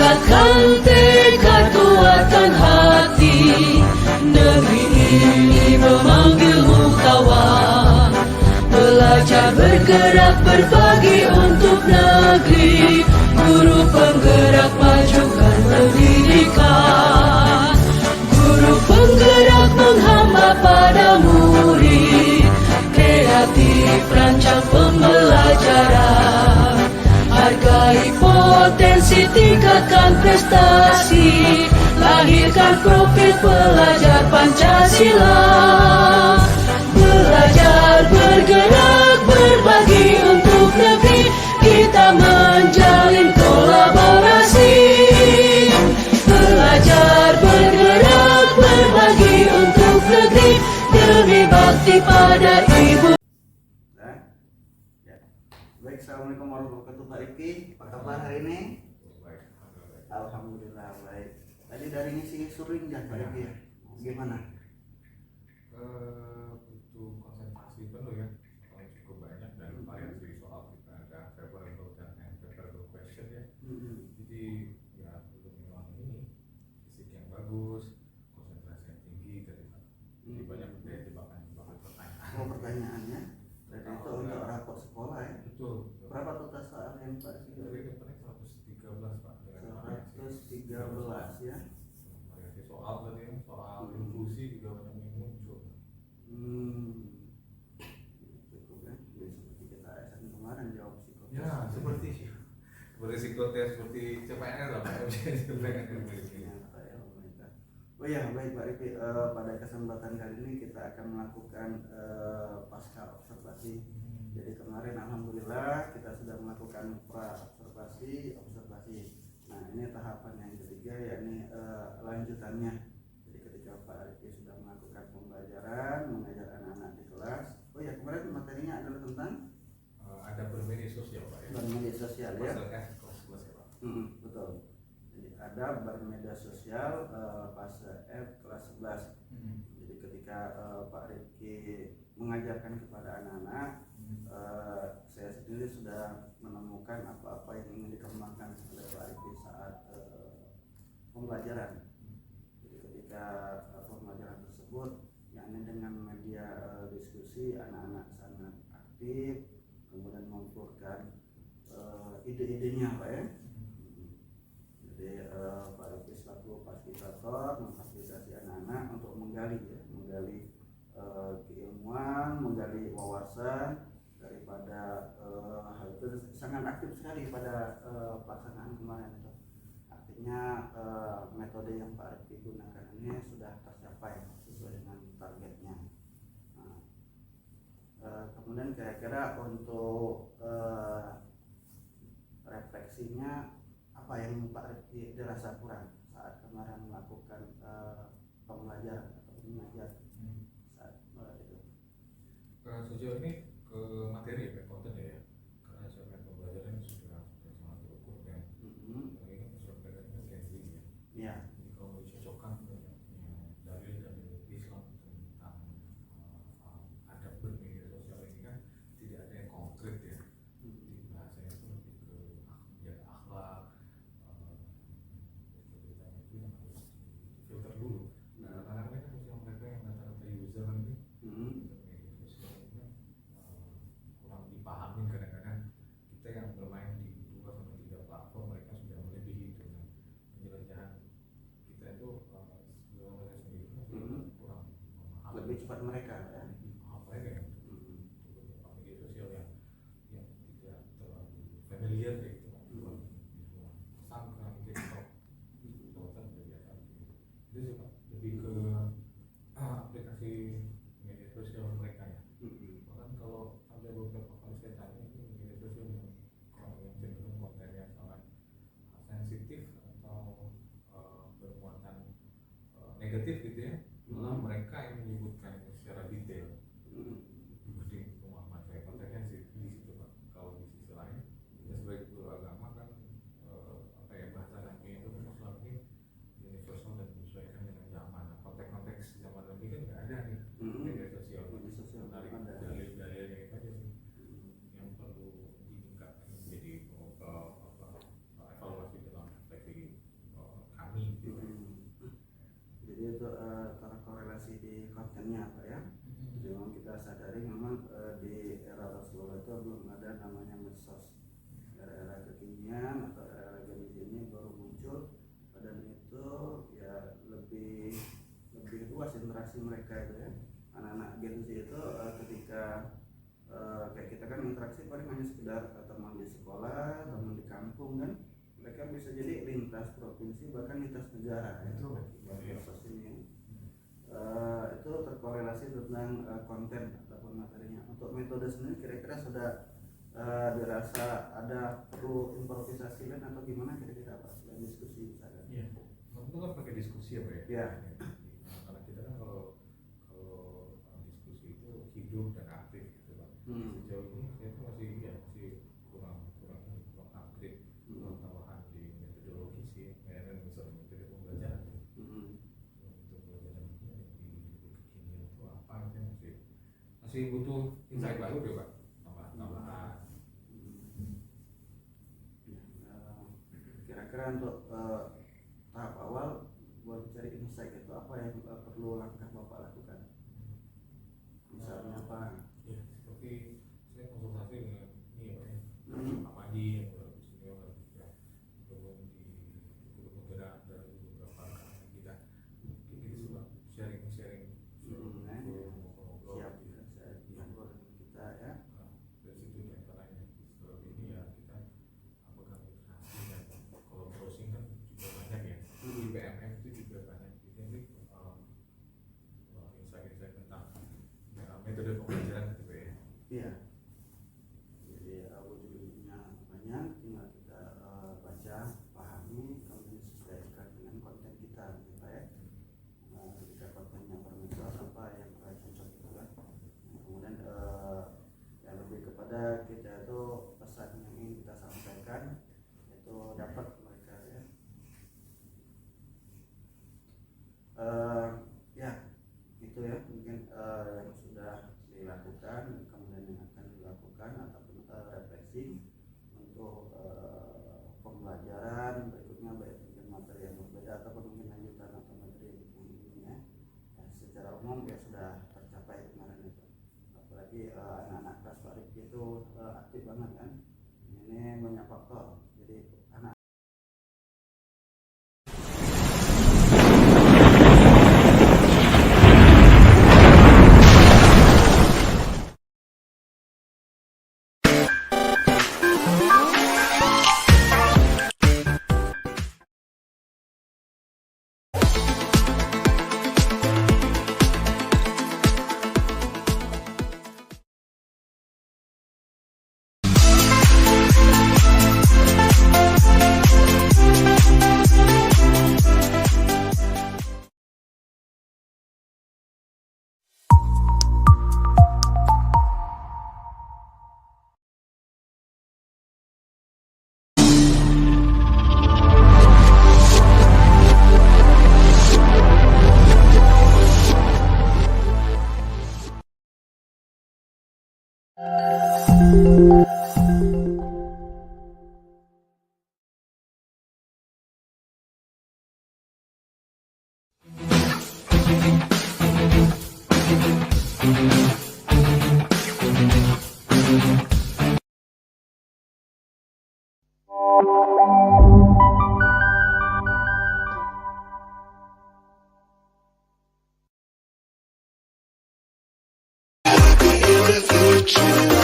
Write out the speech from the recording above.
Kuatkan tekad, kuatkan hati. Negeri ini memanggilmu kawan. Belajar, bergerak, berbagi untuk negeri. Guru penggerak, majukan pendidikan. Guru penggerak menghamba pada murid. Kreatif, rancang pembelajaran. Hargai potensi, tingkatkan prestasi. Lahirkan profil pelajar Pancasila. Belajar, bergerak, berbagi untuk negeri. Kita menjalin kolaborasi. Belajar, bergerak, berbagi untuk negeri. Demi bakti pada ibu. Baik, assalamualaikum warahmatullahi wabarakatuh Pak Rifki. Apa kabar hari ini? Baik, Alhamdulillah baik. Tadi dari ngisi suring ya Pak Rifki ya? Gimana? butuh konsentrasi penuh ya, soalnya cukup banyak dan variasi soal kita ada favorable dan unfavorable question ya. Jadi ya perlu memang ini fisik yang bagus, konsentrasi yang tinggi, jadi banyak jebakan pertanyaan. Oh, pertanyaannya? Berarti itu untuk rapor sekolah ya? Betul. Berapa total soal yang Pak Rifki? Dari kemarin 113 Pak. 113 ya? Variasi soal tadi ya, soal inklusi juga banyak yang muncul. Cukup ya? Jadi seperti kita ASN kemarin jawab psikotes. Ya, seperti psikotes, seperti CPNS lah Pak. Oh ya, baik Pak Rifki, pada kesempatan kali ini kita akan melakukan pasca observasi. Jadi kemarin alhamdulillah kita sudah melakukan pra-observasi, observasi. Nah ini tahapan yang ketiga, yakni lanjutannya. Jadi ketika Pak Rifki sudah melakukan pembelajaran, mengajar anak-anak di kelas. Oh ya, kemarin materinya adalah tentang ada bermedia sosial Pak ya. bermedia sosial ya. Kelas 11 ya Pak. Betul. Jadi ada bermedia sosial fase F kelas 11. Jadi ketika Pak Rifki mengajarkan kepada anak-anak, saya sendiri sudah menemukan apa-apa yang ingin dikembangkan oleh Pak Rifki saat pembelajaran. Jadi ketika pembelajaran tersebut, yakni dengan media diskusi, anak-anak sangat aktif, kemudian mengumpulkan ide-idenya Pak ya. Jadi Pak Rifki selaku fasilitator memfasilitasi anak-anak untuk menggali keilmuan, menggali wawasan daripada hal itu sangat aktif sekali pada pelaksanaan kemarin itu. Artinya metode yang Pak Rifki gunakan ini sudah tercapai sesuai dengan targetnya. Kemudian kira-kira untuk refleksinya apa yang Pak Rifki dirasa kurang saat kemarin melakukan pembelajaran atau mengajar saat itu? Sejauh ini ke materi ya, konten ya, karena segmen pembelajaran sudah sangat terukur kan. Ini kan sudah ini Gen Z ya. Iya. Jadi kalau dicocokkan dalil Islam tentang adab bermedia sosial ini kan tidak ada yang konkret ya. Jadi bahasanya itu lebih ke menjaga akhlak, beritanya itu yang harus difilter dulu. Nah, anak-anak kan usia mereka yang rata-rata user ini media sosial ini kurang dipahamin kadang-kadang. Kita yang bermain di 2-3 platform, mereka sudah melebihi itu. Penjelajahan kita itu sebelum mereka sendiri kurang memahami. Lebih cepat mereka ya. Apa ya kan? Untuk media sosial yang tidak terlalu familiar kayak gitu kan. Instagram, TikTok, itu kan udah biasa. Itu sih Pak, lebih ke aplikasi media sosial mereka ya. Bahkan kalau ada beberapa kali saya tanya itu media sosial yang cenderung kontennya sangat sensitif atau bermuatan negatif gitu ya, malah mereka yang menyebutkan itu secara detail dibanding pemahaman saya. Kontennya sih di situ Pak. Kalau di sisi lain kita sebagai guru agama kan bahasa kami itu kan selalu universal dan menyesuaikan dengan zaman. Konteks-konteks zaman ini kan nggak ada nih media sosial. Menarik dalil-dalilnya itu aja sih yang perlu ditingkatkan, jadi evaluasi dalam refleksi Pak ya. Jadi memang kita sadari memang di era Rasulullah itu belum ada namanya medsos. Era-era kekinian atau era Gen Z ini baru muncul, dan itu ya lebih luas interaksi mereka itu ya. Anak-anak Gen Z itu ketika kayak kita kan interaksi paling hanya sekedar teman di sekolah, teman di kampung kan, mereka bisa jadi lintas provinsi bahkan lintas negara ya. Betul. Medsos ini itu terkorelasi tentang konten ataupun materinya. Untuk metode sendiri kira-kira sudah dirasa ada perlu improvisasi lain atau gimana kira-kira Pak selain diskusi misalnya? Iya, itu kan pakai diskusi ya Pak ya. Iya. Nah, karena kita kan kalau diskusi itu hidup dan aktif gitu Pak. Sejauh ini saya tuh masih kurang upgrade, kurang tambahan di metodologi sih, misalnya metode pembelajaran. Untuk pembelajaran ini di kekinian itu apa? Saya masih butuh insight baru deh Pak, tambahan. Kira-kira untuk tahap awal buat cari insight itu apa yang perlu langkah Bapak lakukan? Misalnya apa? Ya, seperti saya konsultasi dengan ini Pak ya, Hmm. Pak Madi yang lebih senior ya, kemudian di bergerak dari beberapa rekan kita, mungkin kita sudah sharing ngobrol-ngobrol. Siap, saya ngobrol dengan kita ya. Nah, dari situ diantaranya setelah ini ya kita pegang literasi dan kalau browsing kan juga banyak ya, di BMM itu juga banyak. Jadi insight-insight tentang metode pembelajaran gitu ya. Iya. Jadi audienya banyak, tinggal kita baca, pahami, kemudian sesuaikan dengan konten kita, gitu Pak ya. Jika kontennya bermedsos apa yang cocok gitu kan. Kemudian yang lebih kepada kita itu pesan yang ingin kita sampaikan itu dapat mereka ya. Ya itu ya mungkin yang sudah dilakukan, kemudian yang akan dilakukan ataupun refleksi untuk pembelajaran berikutnya, baik mungkin materi yang berbeda ataupun mungkin lanjutan atau materi yang ini ya. Secara umum ya sudah tercapai kemarin itu, apalagi anak-anak kelas Pak Rifki itu aktif banget kan, ini banyak faktor. Jadi anak future.